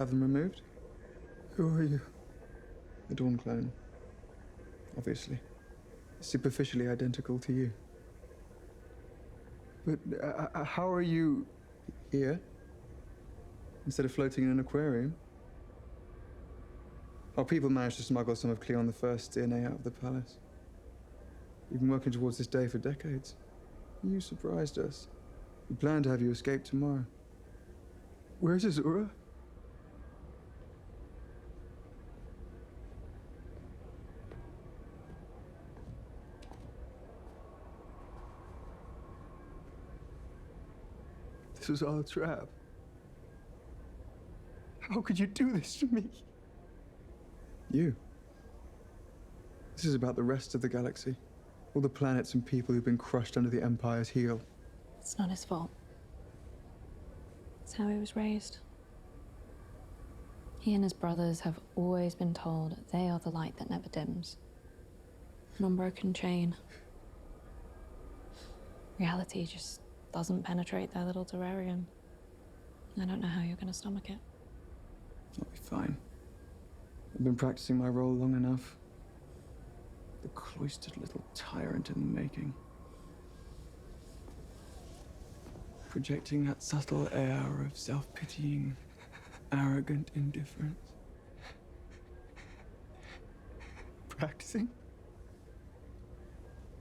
have them removed. Who are you? A Dawn clone. Obviously. Superficially identical to you. But how are you... Here? Instead of floating in an aquarium? Our people managed to smuggle some of Cleon the First's DNA out of the palace. We've been working towards this day for decades. You surprised us. We planned to have you escape tomorrow. Where's Azura? This was all a trap. How could you do this to me? You. This is about the rest of the galaxy. All the planets and people who've been crushed under the Empire's heel. It's not his fault. It's how he was raised. He and his brothers have always been told they are the light that never dims. An unbroken chain. Reality just doesn't penetrate their little terrarium. I don't know how you're gonna stomach it. I'll be fine. I've been practicing my role long enough. The cloistered little tyrant in the making. Projecting that subtle air of self-pitying, arrogant indifference. Practicing?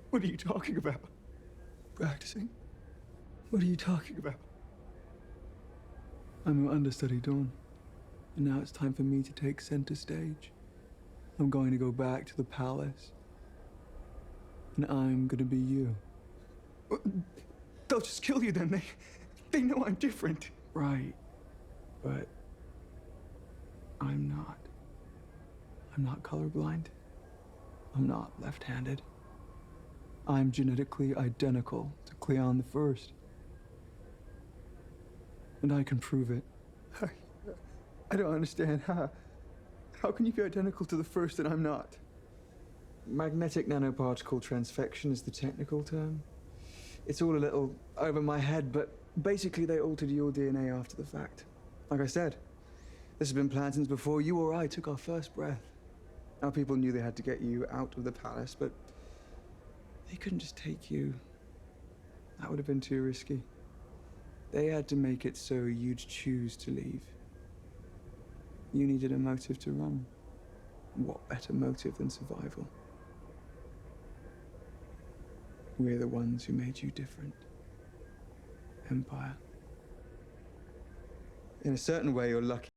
What are you talking about? Practicing? What are you talking about? I'm your understudy, Dawn. And now it's time for me to take center stage. I'm going to go back to the palace. And I'm gonna be you. They'll just kill you then. They know I'm different. Right. But I'm not. I'm not colorblind. I'm not left-handed. I'm genetically identical to Cleon the First. And I can prove it. I don't understand. How can you be identical to the First and I'm not? Magnetic nanoparticle transfection is the technical term. It's all a little over my head, but basically they altered your DNA after the fact. Like I said, this has been planned since before you or I took our first breath. Our people knew they had to get you out of the palace, but they couldn't just take you. That would have been too risky. They had to make it so you'd choose to leave. You needed a motive to run. What better motive than survival? We're the ones who made you different. Empire. In a certain way, you're lucky.